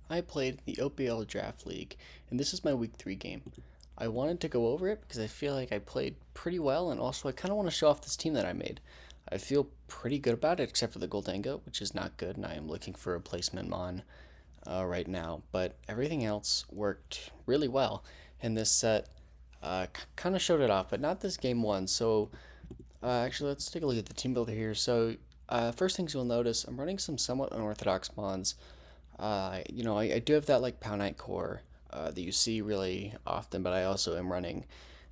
I played the OPL Draft League, and this is my week 3 game. I wanted to go over it because I feel like I played pretty well, and also I kind of want to show off this team that I made. I feel pretty good about it, except for the Goldango, which is not good, and I am looking for a replacement Mon right now. But everything else worked really well, and this set kind of showed it off, but not this game one. So actually, let's take a look at the team builder here. So first things you'll notice, I'm running some somewhat unorthodox Mons. I do have that like Pound Knight core that you see really often, but I also am running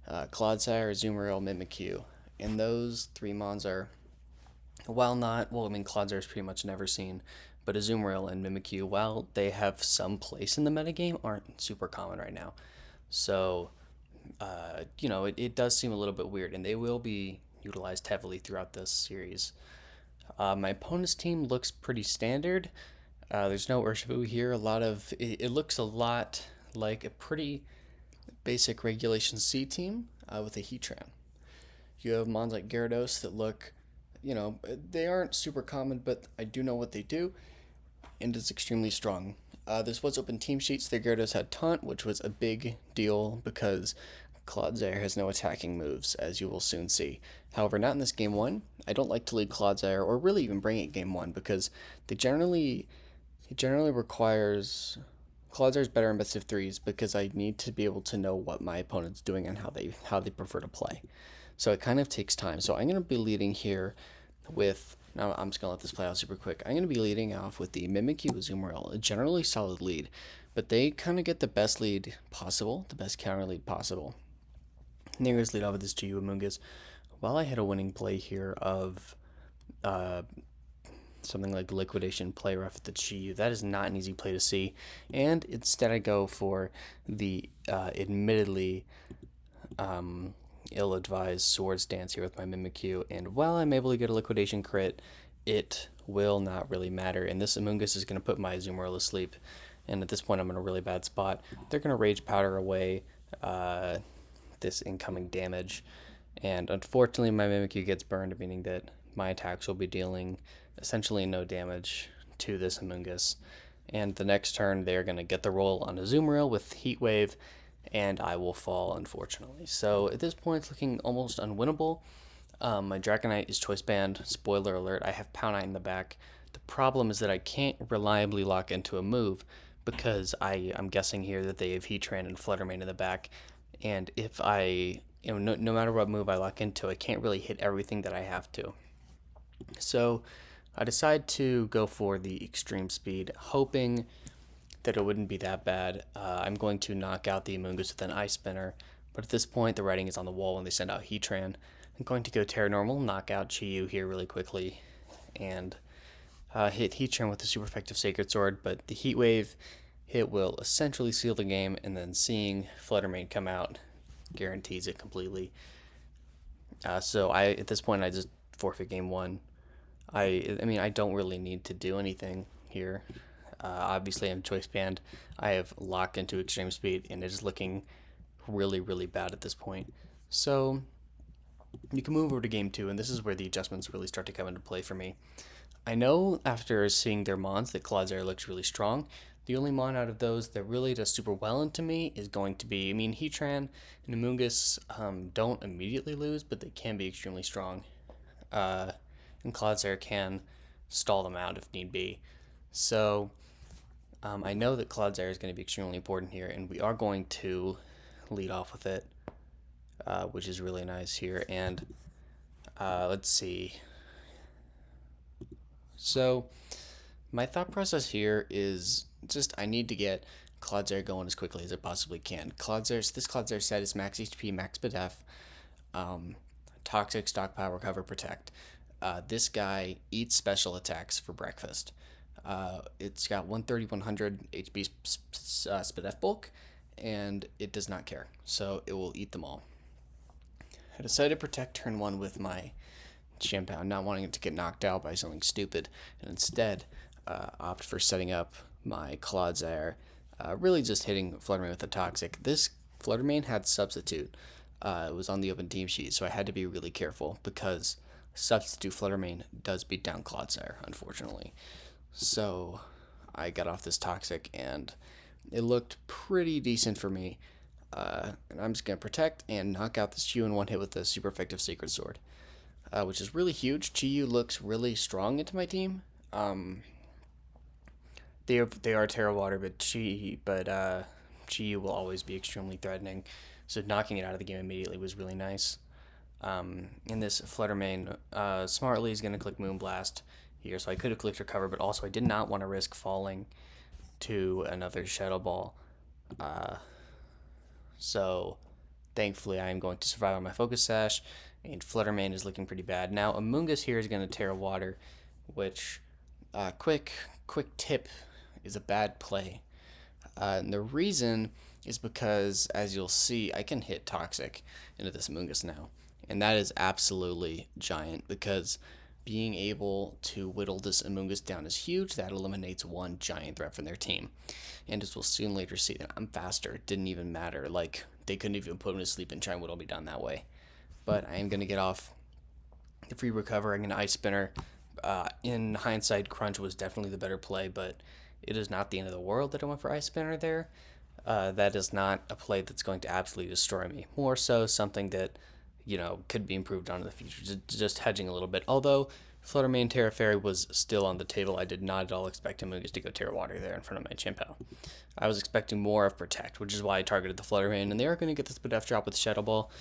Clodsire, Azumarill, Mimikyu. And those three Mons are, while not, well, I mean, Clodsire is pretty much never seen, but Azumarill and Mimikyu, while they have some place in the metagame, aren't super common right now. So, it does seem a little bit weird, and they will be utilized heavily throughout this series. My opponent's team looks pretty standard. There's no Urshifu here. It looks a lot like a pretty basic Regulation C team with a Heatran. You have Mons like Gyarados that look, they aren't super common, but I do know what they do, and it's extremely strong. This was open team sheets. Their Gyarados had Taunt, which was a big deal because Clodsire has no attacking moves, as you will soon see. However, not in this game one. I don't like to lead Clodsire or really even bring it game one because it generally requires Clodzire's better in best of threes because I need to be able to know what my opponent's doing and how they prefer to play. So it kind of takes time. So I'm going to be leading here with. Now I'm just going to let this play out super quick. I'm going to be leading off with the Mimikyu Azumarill, a generally solid lead, but they kind of get the best lead possible, the best counter lead possible. And they're going to lead off with this GU Amoonguss. While I had a winning play here of something like liquidation play rough at the GU, that is not an easy play to see. And instead I go for the admittedly ill-advised sword stance here with my Mimikyu, and while I'm able to get a liquidation crit, it will not really matter, and this Amoonguss is going to put my Azumarill to sleep, and at this point I'm in a really bad spot. They're going to Rage Powder away this incoming damage, and unfortunately my Mimikyu gets burned, meaning that my attacks will be dealing essentially no damage to this Amoonguss, and the next turn they're going to get the roll on Azumarill with Heat Wave, and I will fall, unfortunately. So at this point, it's looking almost unwinnable. My Dragonite is Choice Band. Spoiler alert, I have Pound Knight in the back. The problem is that I can't reliably lock into a move because I'm guessing here that they have Heatran and Fluttermane in the back. And if no matter what move I lock into, I can't really hit everything that I have to. So I decide to go for the Extreme Speed, hoping that it wouldn't be that bad. I'm going to knock out the Amoonguss with an Ice Spinner, but at this point the writing is on the wall when they send out Heatran. I'm going to go Terra Normal, knock out Chi-Yu here really quickly, and hit Heatran with the super effective Sacred Sword, but the Heat Wave hit will essentially seal the game, and then seeing Fluttermane come out guarantees it completely. So at this point I just forfeit game one. I don't really need to do anything here. Obviously, I'm Choice Band. I have locked into Extreme Speed, and it is looking really, really bad at this point. So you can move over to game two, and this is where the adjustments really start to come into play for me. I know after seeing their Mons that Clodsire looks really strong. The only Mon out of those that really does super well into me is going to be, Heatran and Amoonguss don't immediately lose, but they can be extremely strong. And Clodsire can stall them out if need be. So I know that Clodsire is going to be extremely important here, and we are going to lead off with it, which is really nice here. And let's see. So my thought process here is just I need to get Clodsire going as quickly as I possibly can. This Clodsire set is max HP, max BDF, Toxic, Stockpile, Recover, Protect. This guy eats special attacks for breakfast. It's got 130, 100 HP SPDF bulk, and it does not care, so it will eat them all. I decided to protect turn one with my Shampoo, not wanting it to get knocked out by something stupid, and instead opt for setting up my Clodsire, really just hitting Fluttermane with a Toxic. This Fluttermane had Substitute. It was on the open team sheet, so I had to be really careful because Substitute Fluttermane does beat down Clodsire, unfortunately. So I got off this Toxic, and it looked pretty decent for me. And I'm just going to protect and knock out this Chiyu in one hit with the super effective Sacred Sword, which is really huge. Chiyu looks really strong into my team. They are Terra Water, but Chiyu will always be extremely threatening. So knocking it out of the game immediately was really nice. In this Flutter Mane, smartly is going to click Moonblast here, so I could have clicked Recover, but also I did not want to risk falling to another Shadow Ball. So thankfully I am going to survive on my Focus Sash, and Flutter Mane is looking pretty bad. Now Amoonguss here is going to Terra Water, which, quick tip, is a bad play. And the reason is because, as you'll see, I can hit Toxic into this Amoonguss now. And that is absolutely giant, because being able to whittle this Amoonguss down is huge. That eliminates one giant threat from their team. And as we'll soon later see, that I'm faster. It didn't even matter. Like, they couldn't even put him to sleep and try and whittle me down that way. But I am going to get off the free recover. I'm going to Ice Spinner. In hindsight, Crunch was definitely the better play, but it is not the end of the world that I went for Ice Spinner there. That is not a play that's going to absolutely destroy me. More so something that, could be improved on in the future, just hedging a little bit. Although Flutter Mane Terra Fairy was still on the table, I did not at all expect Amoonguss to go Terra Water there in front of my Chien-Pao. I was expecting more of Protect, which is why I targeted the Flutter Mane, and they are going to get this Def drop with Shadow Ball,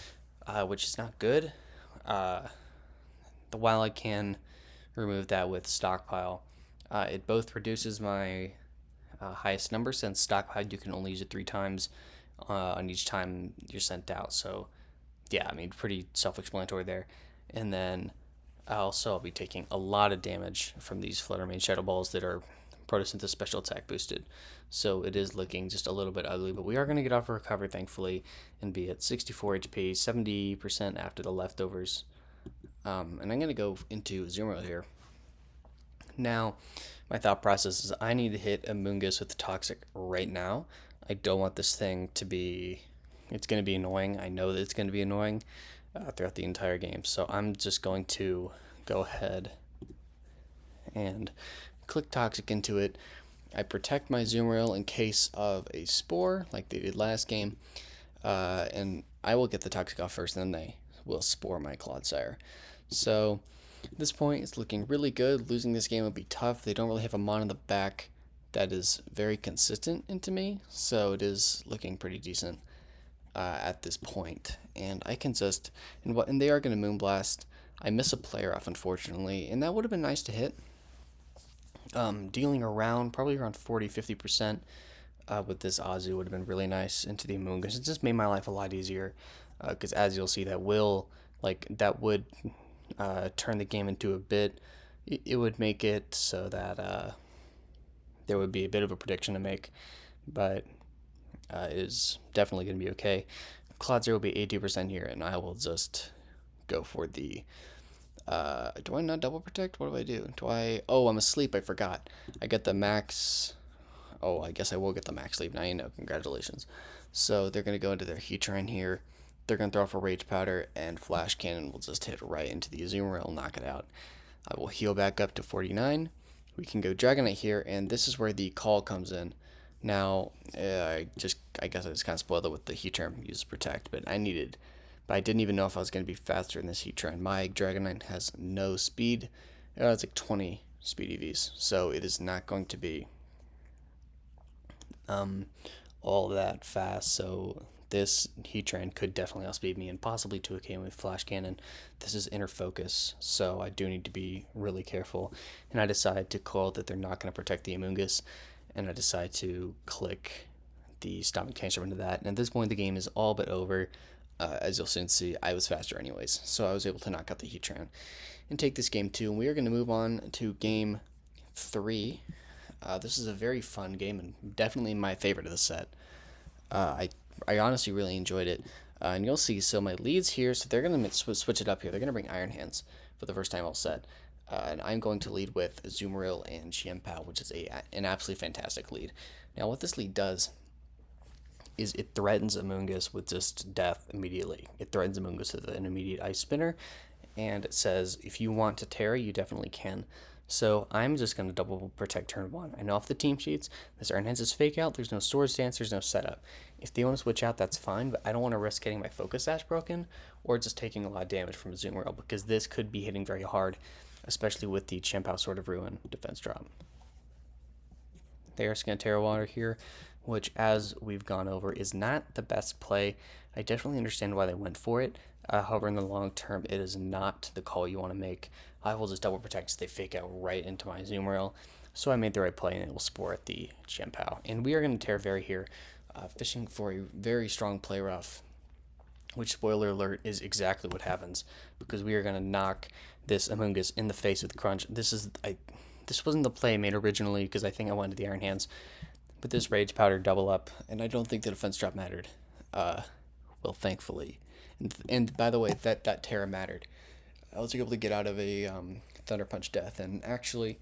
which is not good. While I can remove that with Stockpile, it both reduces my highest number, since Stockpile you can only use it 3 times on each time you're sent out. So yeah, I mean, pretty self-explanatory there. And then I'll be taking a lot of damage from these Flutter Mane Shadow Balls that are Photosynthesis special attack boosted. So it is looking just a little bit ugly, but we are going to get off a recovery, thankfully, and be at 64 HP, 70% after the leftovers. And I'm going to go into Zoomer here. Now, my thought process is I need to hit Amoonguss with the Toxic right now. I don't want this thing to be... It's going to be annoying. I know that it's going to be annoying throughout the entire game. So I'm just going to go ahead and click Toxic into it. I protect my Zoomeril in case of a Spore, like they did last game. And I will get the Toxic off first, and then they will Spore my Clodsire. So at this point, it's looking really good. Losing this game would be tough. They don't really have a mon in the back that is very consistent into me, so it is looking pretty decent at this point. And I can just, and they are going to Moonblast. I miss a player off, unfortunately, and that would have been nice to hit. Dealing around, probably around 40-50% with this Azu would have been really nice into the Amoonguss. It just made my life a lot easier, because as you'll see, that would turn the game into a bit. It would make it so that there would be a bit of a prediction to make, but it is definitely going to be okay. Clodsire will be 80% here, and I will just go for the... do I not double protect? What do I do? Oh, I'm asleep. I forgot. I get the max... Oh, I guess I will get the max sleep. Now you know. Congratulations. So they're going to go into their Heatran here. They're going to throw off a Rage Powder, and Flash Cannon will just hit right into the Azumarill and knock it out. I will heal back up to 49. We can go Dragonite here, and this is where the call comes in. Now, I guess I just kind of spoiled it with the Heatran use Protect, but I didn't even know if I was going to be faster in this Heatran. My Dragonite has no speed. It's like 20 speed EVs, so it is not going to be all that fast. So this Heatran could definitely outspeed me and possibly 2K with Flash Cannon. This is Inner Focus, so I do need to be really careful. And I decide to call that they're not going to protect the Amoonguss, and I decide to click the Stomping Tantrum into that. And at this point, the game is all but over. As you'll soon see, I was faster anyways, so I was able to knock out the Heatran and take this game 2. And we are going to move on to game 3. This is a very fun game and definitely my favorite of the set. I honestly really enjoyed it. And you'll see, so my leads here, so they're going to switch it up here. They're going to bring Iron Hands for the first time all set. And I'm going to lead with Azumarill and Chien-Pao, which is an absolutely fantastic lead. Now, what this lead does is it threatens Amoonguss with just death immediately. It threatens Amoonguss with an immediate Ice Spinner, and it says, if you want to Terra, you definitely can. So I'm just going to double protect turn 1. I know off the team sheets, this Iron Hands is fake out, there's no Swords Dance, there's no setup. If they want to switch out, that's fine, but I don't want to risk getting my Focus Sash broken or just taking a lot of damage from a Zoom Roll, because this could be hitting very hard, especially with the Chimp Sword of Ruin defense drop. They are Scantera Water here, which, as we've gone over, is not the best play. I definitely understand why they went for it. However, in the long term, it is not the call you want to make. I will just double protect so they fake out right into my Zoom Rail. So I made the right play, and it will spore at the Chien-Pao. And we are going to Terra Fairy here, fishing for a very strong play rough, which, spoiler alert, is exactly what happens, because we are going to knock this Amoonguss in the face with Crunch. This wasn't the play I made originally, because I think I wanted the Iron Hands, but this Rage Powder double up, and I don't think the defense drop mattered. Well, thankfully. And by the way, that Terra mattered. I was able to get out of a Thunder Punch death and actually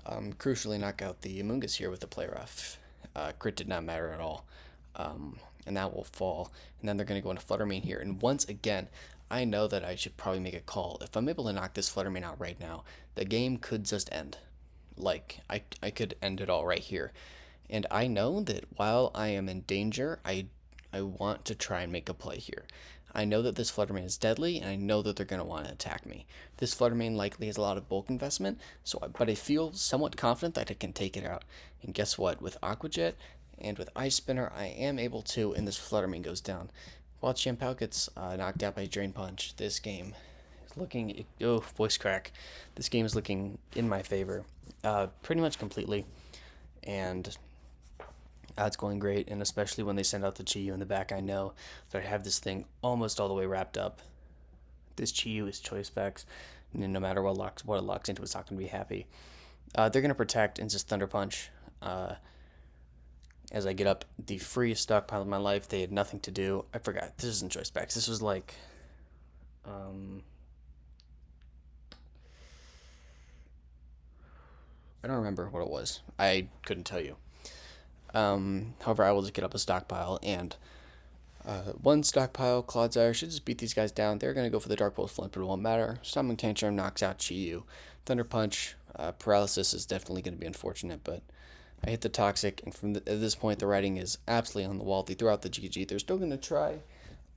crucially knock out the Amoonguss here with the play rough. Crit did not matter at all. And that will fall. And then they're going to go into Fluttermane here. And once again, I know that I should probably make a call. If I'm able to knock this Fluttermane out right now, the game could just end. Like, I could end it all right here. And I know that while I am in danger, I want to try and make a play here. I know that this Fluttermane is deadly, and I know that they're going to want to attack me. This Fluttermane likely has a lot of bulk investment, but I feel somewhat confident that I can take it out. And guess what? With Aqua Jet and with Ice Spinner, I am able to, and this Fluttermane goes down. While Chien-Pao gets knocked out by Drain Punch, this game is looking... Oh, voice crack. This game is looking in my favor pretty much completely. And... it's going great, and especially when they send out the Chi-Yu in the back, I know that I have this thing almost all the way wrapped up. This Chi-Yu is choice specs, and no matter what it locks into, it's not going to be happy. They're going to protect and just Thunder Punch. As I get up the freest stockpile of my life, they had nothing to do. I forgot, this isn't choice specs. This was like... I don't remember what it was. I couldn't tell you. However, I will just get up a stockpile, and one stockpile, Clodsire, should just beat these guys down. They're going to go for the Dark Pulse Flip, but it won't matter. Summoning Tantrum knocks out Chi-Yu. Thunder Punch, Paralysis is definitely going to be unfortunate, but I hit the Toxic, and at this point, the writing is absolutely on the wall. They throw out the GG. They're still going to try,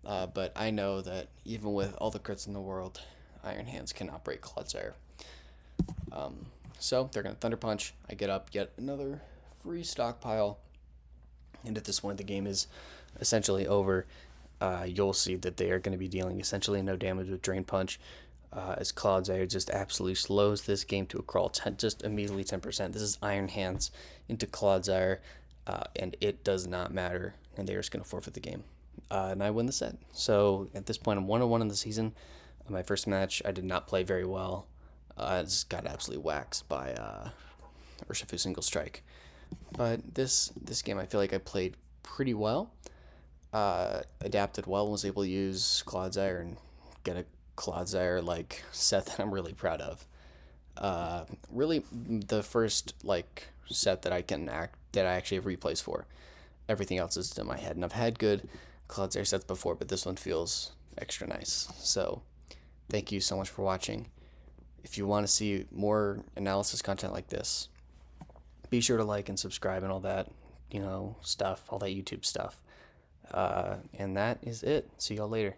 but I know that even with all the crits in the world, Iron Hands cannot break Clodsire. So they're going to Thunder Punch. I get up, get another free stockpile. And at this point, the game is essentially over. You'll see that they are going to be dealing essentially no damage with Drain Punch, as Clodsire just absolutely slows this game to a crawl, just immediately 10%. This is Iron Hands into Clodsire, and it does not matter, and they are just going to forfeit the game. And I win the set. So at this point, I'm 1-1 in the season. My first match, I did not play very well. I just got absolutely waxed by Urshifu Single Strike. But this game, I feel like I played pretty well, adapted well, and was able to use Clodsire and get a Clodsire like set that I'm really proud of. Really, the first like set that I actually have replays for. Everything else is in my head, and I've had good Clodsire sets before, but this one feels extra nice. So, thank you so much for watching. If you want to see more analysis content like this, be sure to like and subscribe and all that, stuff, all that YouTube stuff. And that is it. See y'all later.